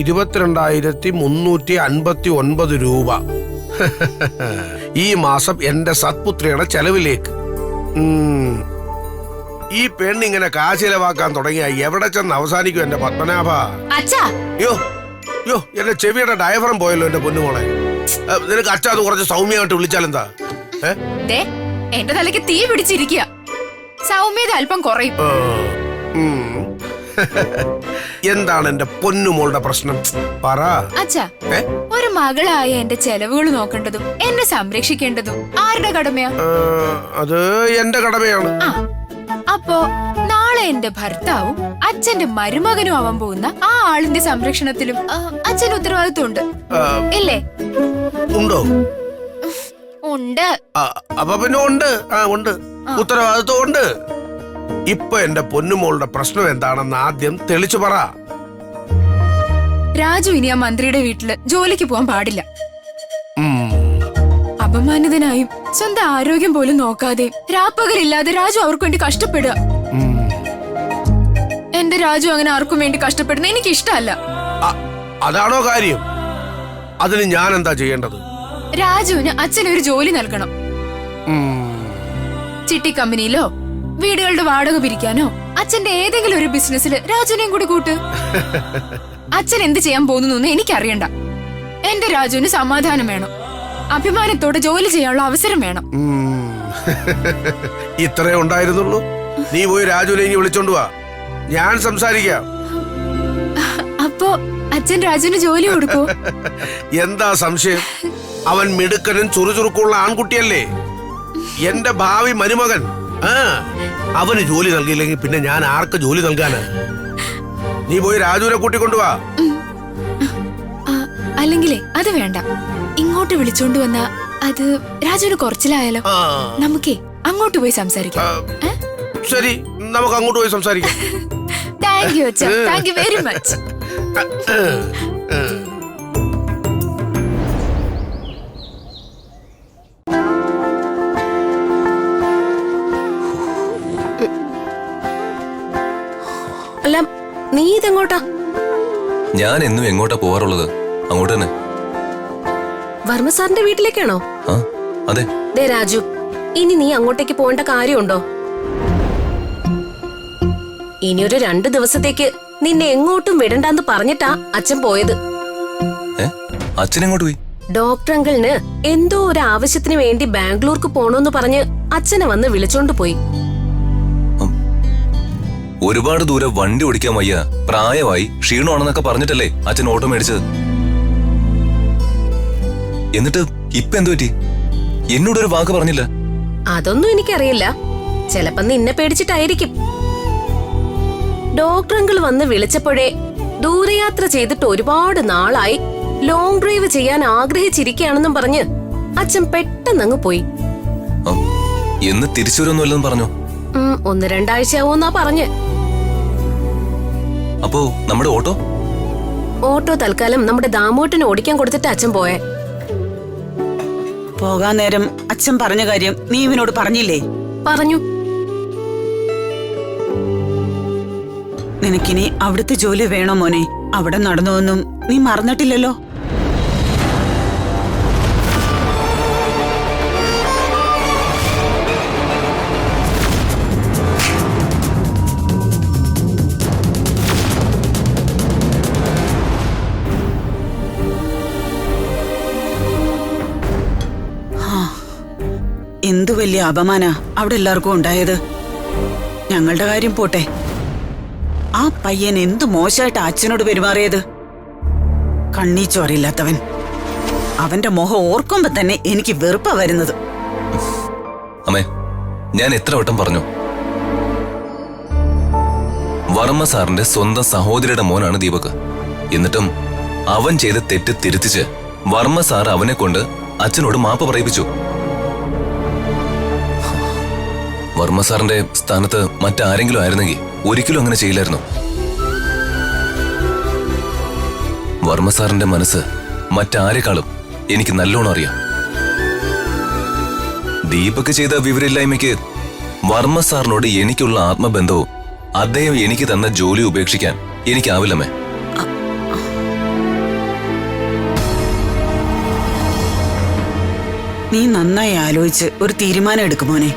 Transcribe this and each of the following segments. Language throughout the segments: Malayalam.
22,359 രൂപ. ഈ മാസം എന്റെ സത്പുത്രിയുടെ ചെലവിലേക്ക്. ഈ പെണ്ണിങ്ങനെ കാശ് ചെലവാക്കാൻ തുടങ്ങിയ എവിടെ ചെന്ന് അവസാനിക്കും എന്റെ പത്മനാഭ? യോ യോ എന്റെ ചെവിയുടെ ഡയഫ്രം പോയല്ലോ എന്റെ പൊന്നുമോളെ. നിനക്ക് അച്ഛാന്ന് കുറച്ച് സൗമ്യമായിട്ട് വിളിച്ചാലെന്താ? എന്റെ തലയ്ക്ക് തീ പിടിച്ചിരിക്കുക. സൗമ്യത അല്പം കുറയും. എന്താണ് എന്റെ പൊന്നുമോളുടെ പ്രശ്നം? പറ. അച്ഛാ, ഒരു മകളായ എന്റെ ചെലവുകൾ നോക്കേണ്ടതും എന്നെ സംരക്ഷിക്കേണ്ടതും ആരുടെ കടമയാ? അത് എന്റെ കടമയാണ്. അപ്പോ നാളെ എന്റെ ഭർത്താവും അച്ഛന്റെ മരുമകനും ആവാൻ പോകുന്ന ആ ആളിന്റെ സംരക്ഷണത്തിലും അച്ഛന് ഉത്തരവാദിത്വം ഉണ്ട് ഇല്ലേ? ഉണ്ടോ? ഉണ്ട്. അപ്പൊ പിന്നെ ഉണ്ട്. ഉണ്ട്, ഉത്തരവാദിത്വം ഉണ്ട്. ഇപ്പൊ എന്റെ പൊന്നുമോളുടെ പ്രശ്നം എന്താണെന്ന് ആദ്യം തെളിച്ചു പറ. രാജു ഇനി ആ മന്ത്രിയുടെ വീട്ടില് ജോലിക്ക് പോകാൻ പാടില്ല. അപമാനിതനായും സ്വന്തം ആരോഗ്യം പോലും നോക്കാതെയും രാപ്പകലില്ലാതെ രാജു അവർക്ക് വേണ്ടി കഷ്ടപ്പെടുക. എന്റെ രാജു അങ്ങനെ ആർക്കും വേണ്ടി കഷ്ടപ്പെടുന്ന എനിക്ക് ഇഷ്ടമല്ല. അതാണോ കാര്യം? അതിന് ഞാൻ എന്താ ചെയ്യേണ്ടത്? രാജുവിന് അച്ഛനൊരു ജോലി നൽകണം. ചിട്ടി കമ്പനിയിലോ വീടുകളുടെ വാടക പിരിക്കാനോ അച്ഛന്റെ ഏതെങ്കിലും ഒരു ബിസിനസ്സിൽ രാജുവിനെയും കൂടി കൂട്ട്. അച്ഛൻ എന്ത് ചെയ്യാൻ പോകുന്നു എനിക്കറിയണ്ട. എന്റെ രാജുവിന് സമാധാനം വേണം. അഭിമാനത്തോടെ ജോലി ചെയ്യാനുള്ള അവസരം വേണം. ഇത്രേ ഉണ്ടായിരുന്നുള്ളൂ? നീ പോയി രാജുവിനെ വിളിച്ചോണ്ട് വാ, ഞാൻ സംസാരിക്കാം. അപ്പോ അച്ഛൻ രാജുവിന് ജോലി കൊടുക്കോ? എന്താ സംശയം? അവൻ മിടുക്കനും ചുറുചുറുക്കുള്ള ആൺകുട്ടിയല്ലേ, എന്റെ ഭാവി മരുമകൻ. അവന് ജോലി നൽകിയില്ലെങ്കിൽ പിന്നെ ഞാൻ ആർക്ക് ജോലി നൽകാന്? നീ പോയി രാജുവിനെ കൂട്ടിക്കൊണ്ടുവാ. അല്ലെങ്കിലേ അത് വേണ്ട, ഇങ്ങോട്ട് വിളിച്ചോണ്ട് വന്ന അത് രാജുവിന് കുറച്ചിലായാലോ? നമുക്കേ അങ്ങോട്ട് പോയി സംസാരിക്കാം. ശരി, നമുക്ക് അങ്ങോട്ട് പോയി സംസാരിക്കാം. താങ്ക് യു അച്ഛാ, താങ്ക് യു വെരി മച്ച്. അല്ല, നീ ഇതെങ്ങോട്ടാ? ഞാൻ എന്നും എങ്ങോട്ടാ പോവാറുള്ളത്? അങ്ങോട്ട് തന്നെ. വർമ്മ സാറിന്റെ വീട്ടിലേക്കാണോ? അതെ. ദേ രാജു, ഇനി നീ അങ്ങോട്ടേക്ക് പോകേണ്ട കാര്യമുണ്ടോ? ഇനിയൊരു 2 ദിവസത്തേക്ക് നിന്നെ എങ്ങോട്ടും വിടണ്ടെന്ന് പറഞ്ഞിട്ടാ അച്ഛൻ പോയത്. അച്ഛൻ എങ്ങോട്ട് പോയി? ഡോക്ടർ അങ്കിളിന് എന്തോ ഒരു ആവശ്യത്തിന് വേണ്ടി ബാംഗ്ലൂർക്ക് പോണോന്ന് പറഞ്ഞ് അച്ഛനെ വന്ന് വിളിച്ചോണ്ട് പോയി. ഒരുപാട് ദൂരെ വണ്ടി ഓടിക്കാൻ വയ്യ, പ്രായമായി, ക്ഷീണമാണെന്നൊക്കെ പറഞ്ഞിട്ടല്ലേ അച്ഛൻ ഓട്ടോ മേടിച്ചത്. എന്നിട്ട് ഇപ്പൊ എന്തു പറ്റി? എന്നോടൊരു വാക്ക് പറഞ്ഞില്ല. അതൊന്നും എനിക്കറിയില്ല, ചെലപ്പോ നിന്നെ പേടിച്ചിട്ടായിരിക്കും. ഡോക്ടർ അങ്കിൾ വന്ന് വിളിച്ചപ്പോഴേ ദൂരയാത്ര ചെയ്തിട്ട് ഒരുപാട് നാളായി, ലോങ് ഡ്രൈവ് ചെയ്യാൻ ആഗ്രഹിച്ചിരിക്കുകയാണെന്നും പറഞ്ഞ് അച്ഛൻ പെട്ടെന്നങ്ങ് പോയി. എന്ന് തിരിച്ചുവരൊന്നുമല്ലെന്ന് പറഞ്ഞു. 1-2 ആഴ്ചയാവൂന്നാ പറഞ്ഞ്. അപ്പോ നമ്മുടെ ഓട്ടോ തൽക്കാലം നമ്മുടെ ദാമോട്ടിന് ഓടിക്കാൻ കൊടുത്തിട്ട് അച്ഛൻ പോയേ. പോകാൻ നേരം അച്ഛൻ പറഞ്ഞ കാര്യം നീ ഇവനോട് പറഞ്ഞില്ലേ? പറഞ്ഞു. നിനക്കിനി അവിടുത്തെ ജോലി വേണോ മോനെ? അവിടെ നടന്നുവെന്നും നീ മറന്നിട്ടില്ലല്ലോ. എന്തു വലിയ അപമാന അവിടെ എല്ലാവർക്കും ഉണ്ടായത്. ഞങ്ങളുടെ കാര്യം പോട്ടെ, ആ പയ്യൻ എന്തു മോശമായിട്ട് അച്ഛനോട് പെരുമാറിയത്. കണ്ണീച്ചോറില്ലാത്തവൻ. അവന്റെ മുഖം ഓർക്കുമ്പോ തന്നെ എനിക്ക് വെറുപ്പാ വരുന്നത്. അമ്മേ, ഞാൻ എത്ര വട്ടം പറഞ്ഞു, വർമ്മ സാറിന്റെ സ്വന്തം സഹോദരിയുടെ മോനാണ് ദീപക്. എന്നിട്ടും അവൻ ചെയ്ത തെറ്റ് തിരുത്തിച്ച് വർമ്മ സാർ അവനെ കൊണ്ട് അച്ഛനോട് മാപ്പ് പറയിപ്പിച്ചു. വർമ്മ സാറിന്റെ സ്ഥാനത്ത് മറ്റാരെങ്കിലും ആയിരുന്നെങ്കിൽ ഒരിക്കലും അങ്ങനെ ചെയ്യില്ലായിരുന്നു. വർമ്മ സാറിന്റെ മനസ്സ് മറ്റാരെക്കാളും എനിക്ക് നല്ലോണം അറിയാം. ദീപക് ചെയ്ത വിവരമില്ലായ്മയ്ക്ക് വർമ്മ സാറിനോട് എനിക്കുള്ള ആത്മബന്ധവും അദ്ദേഹം എനിക്ക് തന്ന ജോലി ഉപേക്ഷിക്കാൻ എനിക്കാവില്ലമ്മേ. നീ നന്നായി ആലോചിച്ച് ഒരു തീരുമാനം എടുക്കുമോനെ.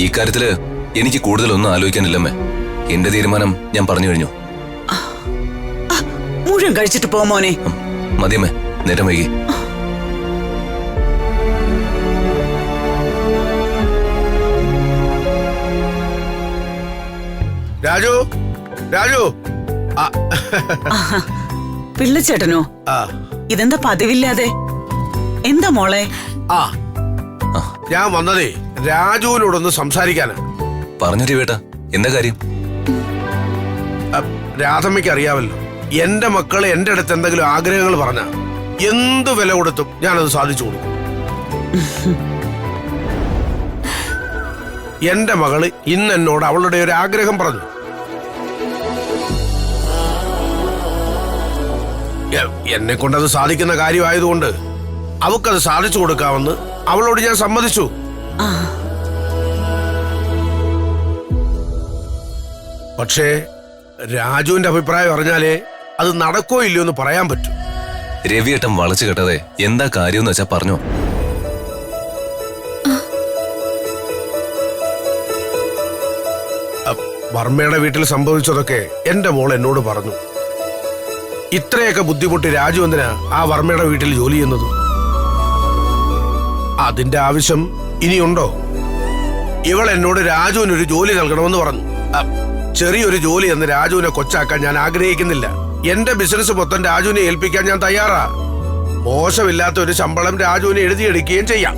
ഇക്കാര്യത്തില് എനിക്ക് കൂടുതലൊന്നും ആലോചിക്കാനില്ലമ്മേ. എന്റെ തീരുമാനം ഞാൻ പറഞ്ഞു കഴിഞ്ഞു. മുഴുവൻ കഴിച്ചിട്ട് പോ മോനെ. മതിയമ്മേ, നേരം വൈകി. രാജു, രാജു. പിള്ളച്ചേട്ടനോ? ഇതെന്താ പതിവില്ലാതെ? എന്താ മോളെ? ഞാൻ വന്നതേ രാജുവിനോടൊന്ന് സംസാരിക്കാനാ. പറഞ്ഞു രവിയേട്ടാ, എന്താ കാര്യം? രാധമ്മയ്ക്ക് അറിയാമല്ലോ, എന്റെ മക്കള് എന്റെ അടുത്ത് എന്തെങ്കിലും ആഗ്രഹങ്ങൾ പറഞ്ഞ എന്ത് വില കൊടുത്തും ഞാനത് സാധിച്ചു കൊടുക്കും. എന്റെ മകള് ഇന്ന് എന്നോട് അവളുടെ ഒരു ആഗ്രഹം പറഞ്ഞു. എന്നെ കൊണ്ടത് സാധിക്കുന്ന കാര്യമായതുകൊണ്ട് അവക്കത് സാധിച്ചു കൊടുക്കാമെന്ന് അവളോട് ഞാൻ സമ്മതിച്ചു. പക്ഷേ രാജുവിന്റെ അഭിപ്രായം അറിഞ്ഞാലേ അത് നടക്കോ ഇല്ലയോ എന്ന് പറയാൻ പറ്റൂ. രവിയേട്ടൻ വളച്ചു കേട്ടതെ എന്താ കാര്യമെന്ന് വെച്ചാ പറഞ്ഞോ. വർമ്മയുടെ വീട്ടിൽ സംഭവിച്ചതൊക്കെ എന്റെ മോൾ എന്നോട് പറഞ്ഞു. ഇത്രയൊക്കെ ബുദ്ധിമുട്ടി രാജു എന്തിനാ ആ വർമ്മയുടെ വീട്ടിൽ ജോലി ചെയ്യുന്നത്? അതിന്റെ ആവശ്യം ഇനിയുണ്ടോ? ഇവൾ എന്നോട് രാജുവിനൊരു ജോലി നൽകണമെന്ന് പറഞ്ഞു. ചെറിയൊരു ജോലി എന്ന് രാജുവിനെ കൊച്ചാക്കാൻ ഞാൻ ആഗ്രഹിക്കുന്നില്ല. എന്റെ ബിസിനസ് മൊത്തം രാജുവിനെ ഏൽപ്പിക്കാൻ ഞാൻ തയ്യാറാ. മോശമില്ലാത്ത ഒരു ശമ്പളം രാജുവിനെ എഴുതിയെടുക്കുകയും ചെയ്യാം.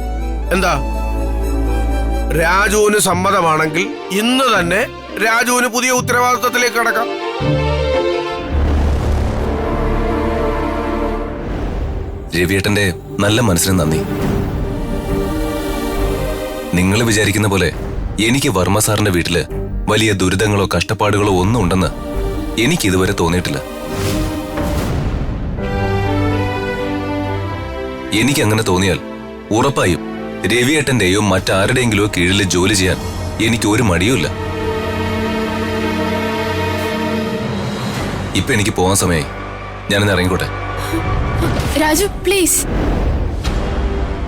എന്താ? രാജുവിന് സമ്മതമാണെങ്കിൽ ഇന്ന് തന്നെ രാജുവിന് പുതിയ ഉത്തരവാദിത്വത്തിലേക്ക് കടക്കാം. രവിയേട്ടന്റെ നല്ല മനസ്സിന് നന്ദി. നിങ്ങൾ വിചാരിക്കുന്ന പോലെ എനിക്ക് വർമ്മ സാറിന്റെ വീട്ടില് വലിയ ദുരിതങ്ങളോ കഷ്ടപ്പാടുകളോ ഒന്നും ഉണ്ടെന്ന് എനിക്ക് ഇതുവരെ തോന്നിയിട്ടില്ല. എനിക്ക് അങ്ങനെ തോന്നിയാൽ ഉറപ്പായും രവിയേട്ടന്റെയോ മറ്റാരുടെയെങ്കിലോ കീഴിൽ ജോലി ചെയ്യാൻ എനിക്ക് ഒരു മടിയുമില്ല. ഇപ്പൊ എനിക്ക് പോകാൻ സമയമായി. ഞാനിന്ന് ഇറങ്ങിക്കോട്ടെ. രാജു പ്ലീസ്,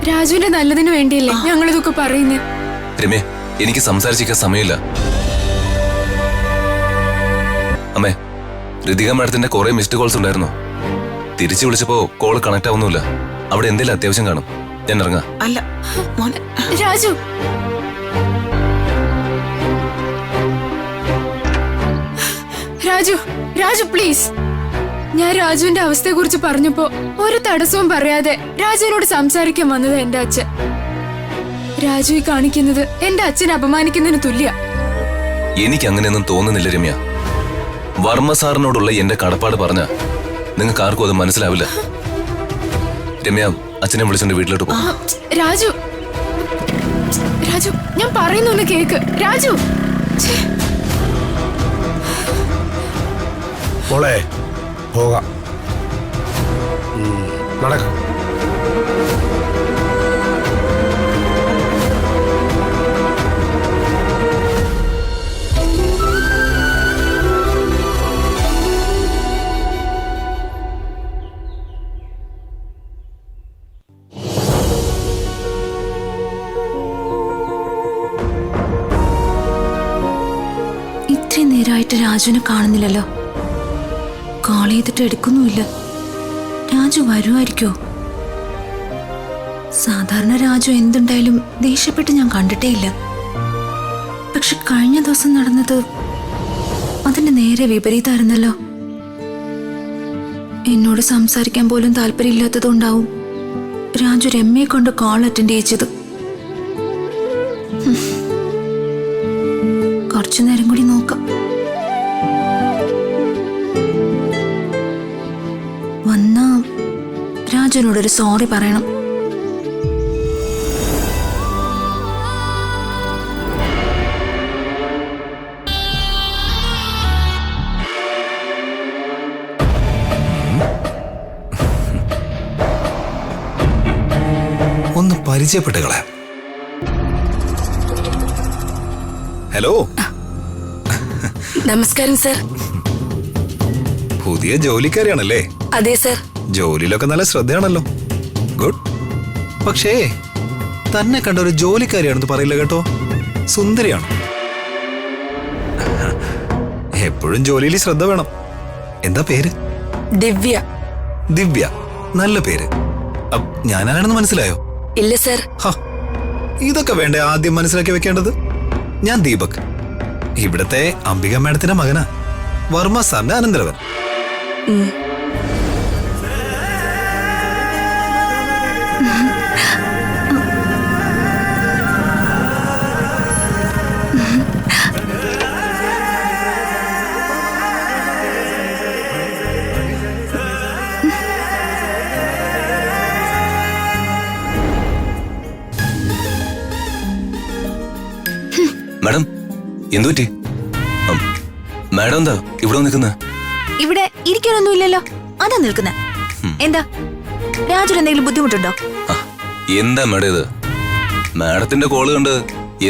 രാജുവിന്റെ നല്ലതിന് വേണ്ടിയല്ലേ ഞങ്ങളിതൊക്കെ പറയുന്നേ. രമ്യ, എനിക്ക് സംസാരിച്ചിരിക്കാൻ സമയമില്ല. അമ്മേ, ഋതിക മാഡത്തിന്റെ കുറെ മിസ്ഡ് കോൾസ് ഉണ്ടായിരുന്നു. തിരിച്ചു വിളിച്ചപ്പോ കോൾ കണക്ട് ആവുന്നില്ല. അവിടെ എന്തെങ്കിലും അത്യാവശ്യം കാണും. ഞാൻ ഇറങ്ങാം. അല്ല മോനെ. രാജു, രാജു, രാജു പ്ലീസ്. ഞാൻ രാജുവിന്റെ അവസ്ഥയെ കുറിച്ച് പറഞ്ഞപ്പോ ഒരു തടസ്സവും പറയാതെ രാജുവിനോട് സംസാരിക്കാൻ വന്നത് എന്റെ അച്ഛൻ. രാജു ഈ കാണിക്കുന്നത് എന്റെ അച്ഛനെ അപമാനിക്കുന്നതിന് തുല്യ. എനിക്ക് അങ്ങനെയൊന്നും തോന്നുന്നില്ല രമ്യ. വർമ്മ സാറിനോടുള്ള എന്റെ കടപ്പാട് പറഞ്ഞ നിങ്ങൾക്ക് ആർക്കും അത് മനസ്സിലാവില്ല. രമ്യ, അച്ഛനെ വിളിച്ചോണ്ട് വീട്ടിലോട്ട് പോകും. രാജു, രാജു ഞാൻ പറയുന്നൊന്ന് കേക്ക്. രാജു, മോളെ പോകാം. നടക്ക. ഇത്രയും നേരമായിട്ട് രാജുവിനെ കാണുന്നില്ലല്ലോ. കോൾ ചെയ്തിട്ട് എടുക്കുന്നുമില്ല. രാജു വരുമായിരിക്കോ? സാധാരണ രാജു എന്തുണ്ടായാലും ദേഷ്യപ്പെട്ട് ഞാൻ കണ്ടിട്ടേ ഇല്ല. പക്ഷെ കഴിഞ്ഞ ദിവസം നടന്നത് അതിന്റെ നേരെ വിപരീതമായിരുന്നല്ലോ. എന്നോട് സംസാരിക്കാൻ പോലും താല്പര്യമില്ലാത്തതുകൊണ്ടാവും രാജു രമ്യയെ കൊണ്ട് കോൾ അറ്റൻഡ് ചെയ്യിച്ചത്. കുറച്ചു നേരം കൂടി നോക്കാം. വന്നാ രാജുവിനോടൊരു സോറി പറയണം. ഒന്ന് പരിചയപ്പെട്ട് കളയാം. ഹലോ, നമസ്കാരം സർ. പുതിയ ജോലിക്കാരിയാണല്ലേ? അതെ സർ. ജോലിയിലൊക്കെ നല്ല ശ്രദ്ധയാണല്ലോ. ഗുഡ്. പക്ഷേ തന്നെ കണ്ട ഒരു ജോലിക്കാരിയാണെന്ന് പറയില്ല കേട്ടോ. സുന്ദരിയാണ്. എപ്പോഴും ജോലിയിൽ ശ്രദ്ധ വേണം. എന്താ പേര്? ദിവ്യ. ദിവ്യ, നല്ല പേര്. ഞാനാണെന്ന് മനസ്സിലായോ? ഇല്ല സർ. ഇതൊക്കെ വേണ്ടേ ആദ്യം മനസ്സിലാക്കി വെക്കേണ്ടത്? ഞാൻ ദീപക്, ഇവിടത്തെ അംബിക മാഡത്തിന്റെ മകനാ. വർമ്മ സാറിന്റെ അനന്തരവൻ. മാഡം, എന്തുപറ്റി? മാഡം എന്താ ഇവിടെ നിൽക്കുന്ന? ഇവിടെ ഇരിക്കാനൊന്നുമില്ലല്ലോ, അതാ നിൽക്കുന്ന. എന്താ രാജുന് എന്തെങ്കിലും ബുദ്ധിമുട്ടുണ്ടോ? എന്താ മാഡം ഇത്? മാഡത്തിന്റെ കോള് കണ്ട്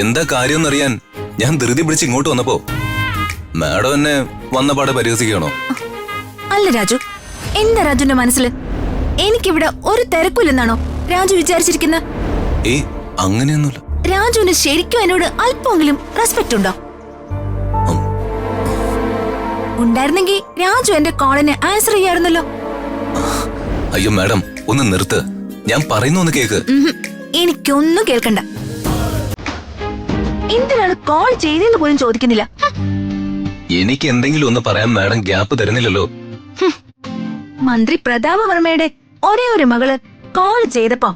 എന്താ കാര്യം എന്നറിയാൻ ഞാൻ ധൃതി പിടിച്ച് ഇങ്ങോട്ട് വന്നപ്പോ മാഡം എന്നെ വന്നപാടെ പരിഹസിക്കണോ? അല്ല രാജു, എന്താ രാജുന്റെ മനസ്സിൽ? എനിക്കിവിടെ ഒരു തിരക്കില്ലെന്നാണോ രാജു വിചാരിച്ചിരിക്കുന്നത്? ഏയ്, അങ്ങനെയൊന്നുമില്ല. രാജുവിന് ശരിക്കും എന്നോട് അല്പമെങ്കിലും റെസ്പെക്ട് ഉണ്ടോ? ഉണ്ടായിരുന്നെങ്കിൽ രാജു എന്റെ കോളിന് ആൻസർ ചെയ്യാറുന്നല്ലോ. അയ്യോ മാഡം, ഒന്ന് നിർത്ത്. ഞാൻ പറയുന്ന ഒന്ന് കേക്ക്. എനിക്കൊന്നും കേൾക്കണ്ട. എന്തിനാണ് കോൾ ചെയ്തെന്ന് പോലും ചോദിക്കുന്നില്ല. എനിക്ക് എന്തെങ്കിലും ഒന്ന് പറയാൻ മാഡം ഗ്യാപ്പ് തരുന്നില്ലല്ലോ. മന്ത്രി പ്രതാപ വർമ്മയുടെ ഒരേ ഒരു മകള് കോൾ ചെയ്തപ്പോ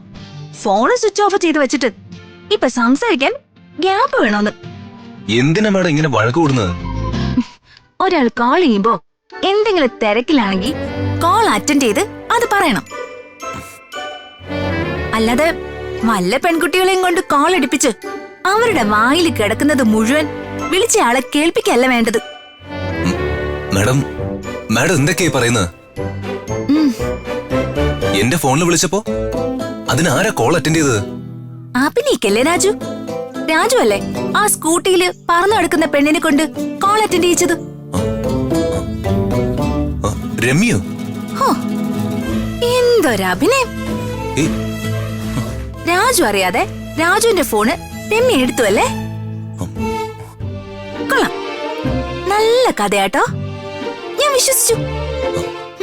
ഫോൺ സ്വിച്ച് ഓഫ് ചെയ്ത് വെച്ചിട്ട് ഇപ്പൊ സംസാരിക്കാൻ ഗ്യാപ്പ് വേണോന്ന്. എന്തിനാ മാഡം ഇങ്ങനെ വഴക്ക് കൂടുന്നത്? ഒരാൾ കോൾ ചെയ്യുമ്പോ എന്തെങ്കിലും തിരക്കിലാണെങ്കിൽ കോൾ അറ്റൻഡ് ചെയ്ത് അത് പറയണം. അല്ലാതെ വല്ല പെൺകുട്ടികളെയും കൊണ്ട് കോൾ എടുപ്പിച്ച് അവരുടെ വായിൽ കിടക്കുന്നത് മുഴുവൻ വിളിച്ചയാളെ കേൾപ്പിക്കല്ല വേണ്ടത്. മാഡം, മാഡം എന്തൊക്കെയായി പറയുന്നത്? എന്റെ ഫോണിൽ വിളിച്ചപ്പോ അതിനാരാ കോൾ അറ്റൻഡ് ചെയ്തത്? അഭിനയിക്കല്ലേ രാജു? രാജു അല്ലേ ആ സ്കൂട്ടിയില് പറന്നു നടക്കുന്ന പെണ്ണിനെ കൊണ്ട് കോൾ അറ്റൻഡ് ചെയ്യിച്ചത്? രമ്യോ? എന്തൊരഭിനയം! രാജു അറിയാതെ രാജുവിന്റെ ഫോണ് രമ്യ എടുത്തു അല്ലേ? കൊള്ളാം, നല്ല കഥയാട്ടോ. ഞാൻ വിശ്വസിച്ചു.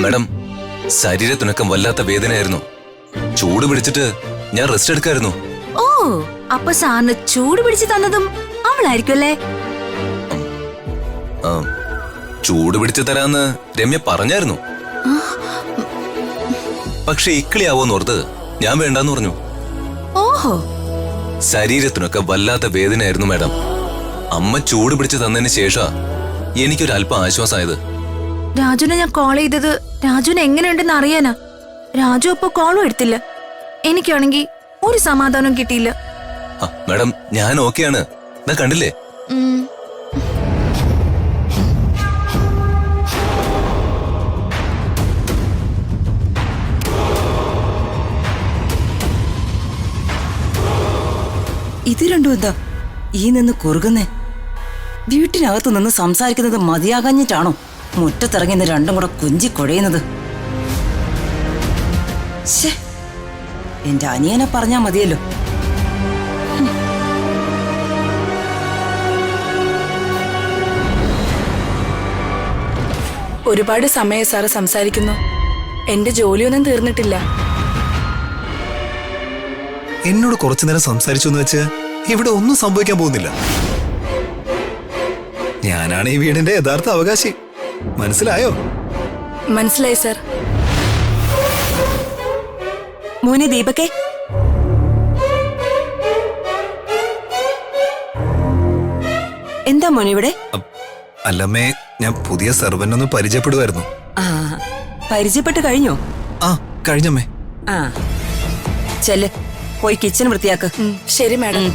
മാഡം, ശരീരത്തിനൊക്കെ വല്ലാത്ത വേദനയായിരുന്നു. ചൂട് പിടിച്ചിട്ട് ഞാൻ റെസ്റ്റ് എടുക്കായിരുന്നു. ഓ, അപ്പൊ സാറിന് ചൂട് പിടിച്ചു തന്നതും അവളായിരിക്കും അല്ലേ? ചൂട് പിടിച്ചു തരാന്ന് രമ്യ പറഞ്ഞായിരുന്നു. പക്ഷെ ഇക്കിളിയാവോന്നോർത്ത് ഞാൻ വേണ്ടാന്ന് പറഞ്ഞു. ഓഹോ, ശരീരത്തിനൊക്കെ വല്ലാത്ത വേദനയായിരുന്നു മാഡം. അമ്മ ചൂട് പിടിച്ചു തന്നതിന് ശേഷം എനിക്കൊരല്പം ആശ്വാസമായത്. രാജുനെ ഞാൻ കോൾ ചെയ്തത് രാജുവിന് എങ്ങനെയുണ്ടെന്ന് അറിയാനാ. രാജു അപ്പൊ കോളും എടുത്തില്ല. എനിക്കാണെങ്കിൽ ഒരു സമാധാനം കിട്ടിയില്ല. മാഡം, ഞാൻ ഓക്കെയാണ്. ഞാൻ കണ്ടില്ലേ? ഇത് രണ്ടും എന്താ ഈ നിന്ന് കുറുകുന്നേ? വീട്ടിനകത്ത് നിന്ന് സംസാരിക്കുന്നത് മതിയാകാഞ്ഞിട്ടാണോ മുറ്റത്തിറങ്ങി രണ്ടും കൂടെ കുഞ്ചി കുഴയുന്നത്? എന്റെ അനിയനെ പറഞ്ഞാ മതിയല്ലോ. ഒരുപാട് സമയം സാറ് സംസാരിക്കുന്നു. എന്റെ ജോലിയൊന്നും തീർന്നിട്ടില്ല. എന്നോട് കുറച്ചു നേരം സംസാരിച്ചു എന്ന് വെച്ച് ഇവിടെ ഒന്നും സംഭവിക്കാൻ പോകുന്നില്ല. ഞാനാണ് ഈ വീടിന്റെ യഥാർത്ഥ അവകാശി. മനസ്സിലായോ? മനസ്സിലായി സർ. മോനെ ദീപകേ, എന്താ മോനെ ഇവിടെ? അല്ലമ്മേ, ഞാൻ പുതിയ സെർവന്റ് ഒന്ന് പരിചയപ്പെടുമായിരുന്നു. പരിചയപ്പെട്ട് കഴിഞ്ഞോ? ആ, കഴിഞ്ഞമ്മേ. ആ, ചെല്ല്, പോയി കിച്ചൺ വൃത്തിയാക്ക്. ശരി മാഡം.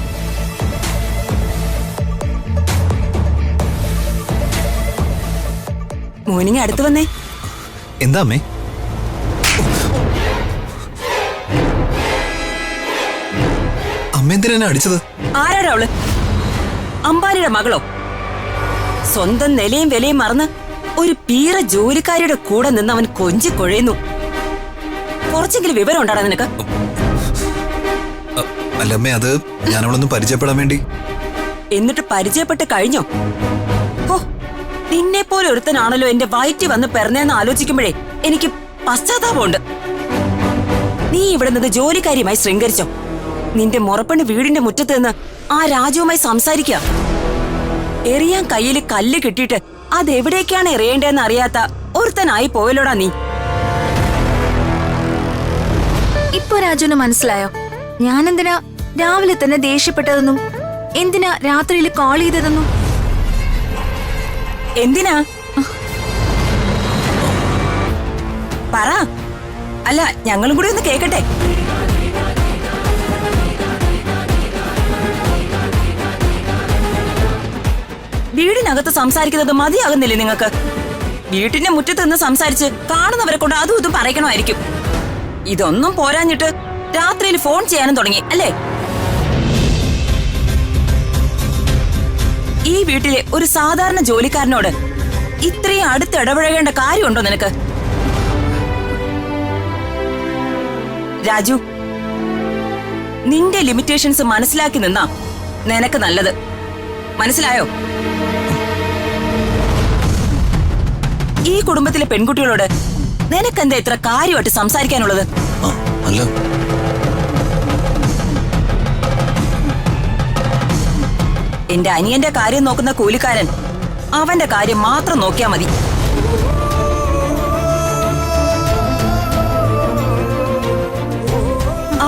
മോർണിംഗ് അടുത്ത് വന്നേ. എന്താ അമ്മേ? അമ്മ എന്തിനാ അടിച്ചത്? ആരാടാ അവള്? അംബാനിയുടെ മകളോ? സ്വന്തം നിലയും വിലയും മറന്ന് ഒരു പീറ ജോലിക്കാരിയുടെ കൂടെ നിന്ന് അവൻ കൊഞ്ചി കൊഴയുന്നു. കുറച്ചെങ്കിലും വിവരം ഉണ്ടാടാ നിനക്ക്? അല്ല അമ്മേ, അത് ഞാൻ അവളൊന്ന് പരിചയപ്പെടാൻ വേണ്ടി. എന്നിട്ട് പരിചയപ്പെട്ട് കഴിഞ്ഞോ? ഓ, നിന്നെ പോലെ ഒരുത്തനാണല്ലോ എന്റെ വയറ്റി വന്ന് പിറന്നേന്ന് ആലോചിക്കുമ്പോഴേ എനിക്ക് പശ്ചാത്താപമുണ്ട്. നീ ഇവിടെ നിന്ന് ജോലിക്കാരിയുമായി ശൃംഗരിച്ചോ? നിന്റെ മുറപ്പെണ്ണ് വീടിന്റെ മുറ്റത്ത് നിന്ന് ആ രാജുവുമായി സംസാരിക്ക. എറിയാൻ കയ്യിൽ കല്ല് കിട്ടിയിട്ട് അതെവിടേക്കാണ് എറിയേണ്ടതെന്ന് അറിയാത്ത ഒരുത്തനായി പോയല്ലോടാ നീ. ഇപ്പൊ രാജുവിന് മനസ്സിലായോ ഞാനെന്തിനാ രാവിലെ തന്നെ ദേഷ്യപ്പെട്ടതെന്നും എന്തിനാ രാത്രിയിൽ കോൾ ചെയ്തതെന്നും? എന്തിനാ പറ. അല്ല, ഞങ്ങളും കൂടി ഒന്ന് കേക്കട്ടെ. വീടിനകത്ത് സംസാരിക്കുന്നത് മതിയാകുന്നില്ലേ നിങ്ങൾക്ക്? വീട്ടിന്റെ മുറ്റത്ത് നിന്ന് സംസാരിച്ച് കാണുന്നവരെ കൊണ്ട് അതും ഇതും പറയണമായിരിക്കും. ഇതൊന്നും പോരാഞ്ഞിട്ട് രാത്രിയിൽ ഫോൺ ചെയ്യാനും തുടങ്ങി അല്ലേ? ഈ വീട്ടിലെ ഒരു സാധാരണ ജോലിക്കാരനോട് ഇത്രയും അടുത്ത് ഇടപഴകേണ്ട കാര്യമുണ്ടോ നിനക്ക്? രാജു, നിന്റെ ലിമിറ്റേഷൻസ് മനസ്സിലാക്കി നിന്നാ നിനക്ക് നല്ലത്. മനസ്സിലായോ? ഈ കുടുംബത്തിലെ പെൺകുട്ടികളോട് നിനക്കെന്താ ഇത്ര കാര്യമായിട്ട് സംസാരിക്കാനുള്ളത്? അല്ല, എന്റെ അനിയന്റെ കാര്യം നോക്കുന്ന കൂലിക്കാരൻ അവന്റെ കാര്യം മാത്രം നോക്കിയാ മതി.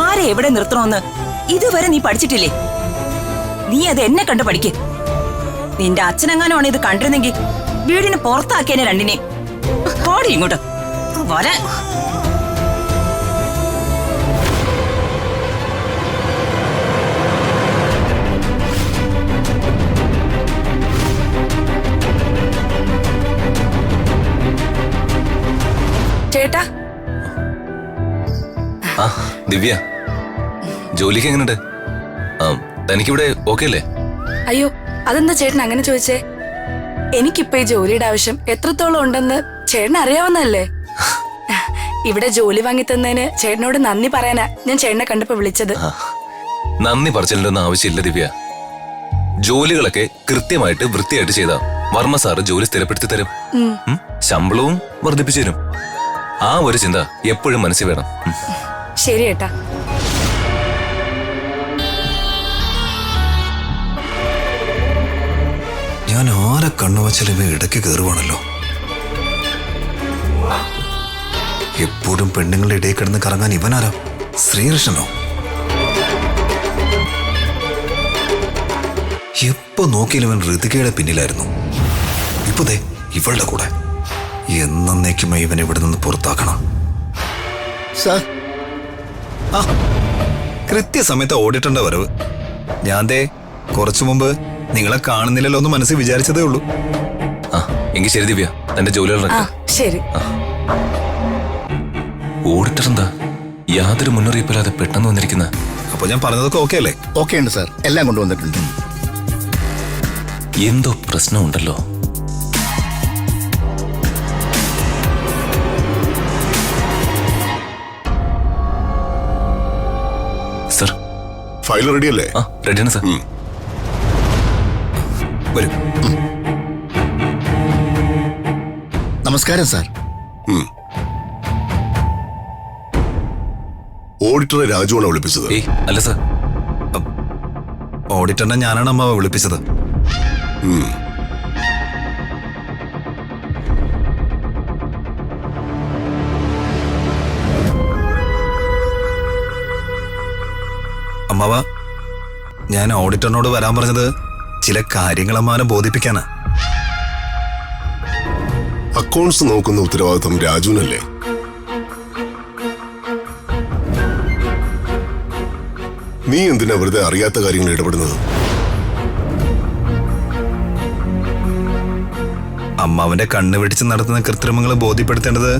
ആരെ എവിടെ നിർത്തണമെന്ന് ഇതുവരെ നീ പഠിച്ചിട്ടില്ലേ? നീ അത് എന്നെ കണ്ടു പഠിക്ക്. നിന്റെ അച്ഛനെങ്ങാനുമാണ് ഇത് കണ്ടിരുന്നെങ്കിൽ വീടിന് പുറത്താക്കിയനെ രണ്ടിനെ. പാടി ഇങ്ങോട്ട് വരാൻ. ചേട്ടാ. ആ ദിവ്യ, ജോലിക്ക് എങ്ങനെയുണ്ട്? തനിക്കിവിടെ ഓക്കെ അല്ലേ? അയ്യോ, അതെന്താ ചേട്ടൻ അങ്ങനെ ചോദിച്ചേ? എനിക്കിപ്പോ ഈ ജോലിയുടെ ആവശ്യം എത്രത്തോളം ഉണ്ടെന്ന് ചേട്ടൻ അറിയാവുന്നല്ലേ. ഇവിടെ ജോലി വാങ്ങി തന്നതിന് ചേട്ടനോട് നന്ദി പറയാനാ ഞാൻ ചേട്ടനെ കണ്ടപ്പോ വിളിച്ചത്. നന്ദി പറച്ചിലൊന്നും ആവശ്യമില്ല ദിവ്യ. ജോലികളൊക്കെ കൃത്യമായിട്ട് വൃത്തിയായിട്ട് ചെയ്താ വർമ്മ സാറ് ജോലി സ്ഥിരപ്പെടുത്തി തരും. ശമ്പളവും വർദ്ധിപ്പിച്ചു തരും. ആ ഒരു ചിന്ത എപ്പോഴും മനസ്സിൽ വേണം. ശരി ഏട്ടാ. ഞാൻ ആരെ കണ്ണുവച്ചാലും ഇവ ഇടയ്ക്ക് കയറുവാണല്ലോ. എപ്പോഴും പെണ്ണുങ്ങളുടെ ഇടയിൽ കിടന്ന് കറങ്ങാൻ ഇവനാരാ? ശ്രീകൃഷ്ണനോ? എപ്പോ നോക്കിയാലും ഇവൻ ഋതികയുടെ പിന്നിലായിരുന്നു. ഇപ്പൊ ദേ ഇവളുടെ കൂടെ. എന്നേക്കുമായി ഇവൻ ഇവിടെ നിന്ന് പുറത്താക്കണം. ആ, കൃത്യസമയത്ത് ഓഡിറ്ററിന്റെ വരവ്. ഞാൻ ദേ കുറച്ചു മുമ്പ് നിങ്ങളെ കാണുന്നില്ലല്ലോ എന്ന് മനസ്സിൽ വിചാരിച്ചതേ ഉള്ളൂ. ആ, എങ്കിൽ ശരി ദിവ്യ, തന്റെ ജോലികൾ ശരി. ഓഡിറ്റർ എന്താ യാതൊരു മുന്നറിയിപ്പില്ലാതെ പെട്ടെന്ന് വന്നിരിക്കുന്ന? അപ്പൊ ഞാൻ പറഞ്ഞതൊക്കെ ഓക്കെ അല്ലേ? ഓക്കെ ഉണ്ട് സാർ, എല്ലാം കൊണ്ടുവന്നിട്ടുണ്ട്. എന്തോ പ്രശ്നമുണ്ടല്ലോ. സർ, ഫയൽ റെഡി അല്ലേ? ആ, റെഡിയാണ് സർ. വരും. നമസ്കാരം സാർ. ഓഡിറ്ററെ രാജുവാണ് വിളിപ്പിച്ചത്? ഏയ് അല്ല സർ. ഓഡിറ്ററിനെ ഞാനാണ് അമ്മാവ വിളിപ്പിച്ചത്. അമ്മാവ, ഞാൻ ഓഡിറ്ററിനോട് വരാൻ പറഞ്ഞത് ചില കാര്യങ്ങൾ അമ്മാവനെ ബോധിപ്പിക്കാനാ. അക്കൗണ്ട്സ് നോക്കുന്ന ഉത്തരവാദിത്വം രാജുവിനല്ലേ? നീ എന്തിനാ വെറുതെ അറിയാത്ത കാര്യങ്ങൾ ഇടപെടുന്നത്? അമ്മാവന്റെ കണ്ണ് വെടിച്ച് നടത്തുന്ന കൃത്രിമങ്ങളെ ബോധ്യപ്പെടുത്തേണ്ടത്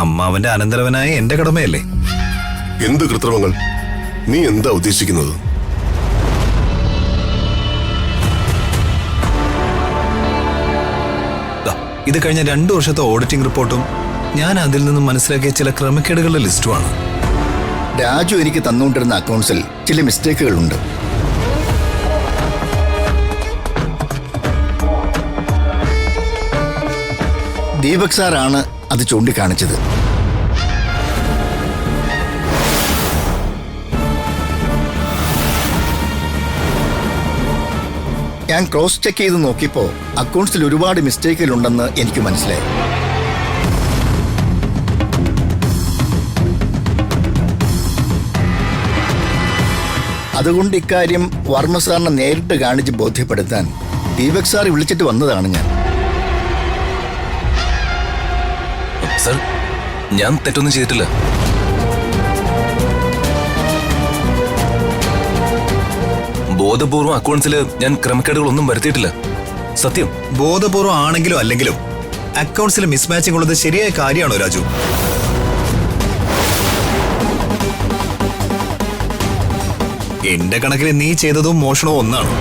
അമ്മാവന്റെ അനന്തരവനായ എന്റെ കടമയല്ലേ? എന്ത് കൃത്രിമങ്ങൾ? നീ എന്താ ഉദ്ദേശിക്കുന്നത്? ദാ, ഇത് കഴിഞ്ഞ 2 വർഷത്തെ ഓഡിറ്റിംഗ് റിപ്പോർട്ടും ഞാൻ അതിൽ നിന്നും മനസ്സിലാക്കിയ ചില ക്രമക്കേടുകളുടെ ലിസ്റ്റുമാണ്. രാജു എനിക്ക് തന്നുകൊണ്ടിരുന്ന അക്കൗണ്ട്സിൽ ചില മിസ്റ്റേക്കുകളുണ്ട്. ദീപക് സാറാണ് അത് ചൂണ്ടിക്കാണിച്ചത്. ഞാൻ ക്രോസ് ചെക്ക് ചെയ്ത് നോക്കിയപ്പോ അക്കൗണ്ട്സിൽ ഒരുപാട് മിസ്റ്റേക്കുകളുണ്ടെന്ന് എനിക്ക് മനസ്സിലായി. അതുകൊണ്ട് ഇക്കാര്യം വർമ്മ സാറിനെ നേരിട്ട് കാണിച്ച് ബോധ്യപ്പെടുത്താൻ ദീപക് സാർ വിളിച്ചിട്ട് വന്നതാണ് ഞാൻ. സർ, ഞാൻ തെറ്റൊന്നും ചെയ്തിട്ടില്ല. ബോധപൂർവം അക്കൗണ്ട്സിൽ ഞാൻ ക്രമക്കേടുകളൊന്നും വരുത്തിയിട്ടില്ല. സത്യം. ബോധപൂർവം ആണെങ്കിലും അല്ലെങ്കിലും അക്കൗണ്ട്സിൽ മിസ്മാച്ചിങ് ഉള്ളത് ശരിയായ കാര്യമാണോ രാജു? എന്റെ കണക്കിൽ നീ ചെയ്തതും മോഷണവും ഒന്നാണ്.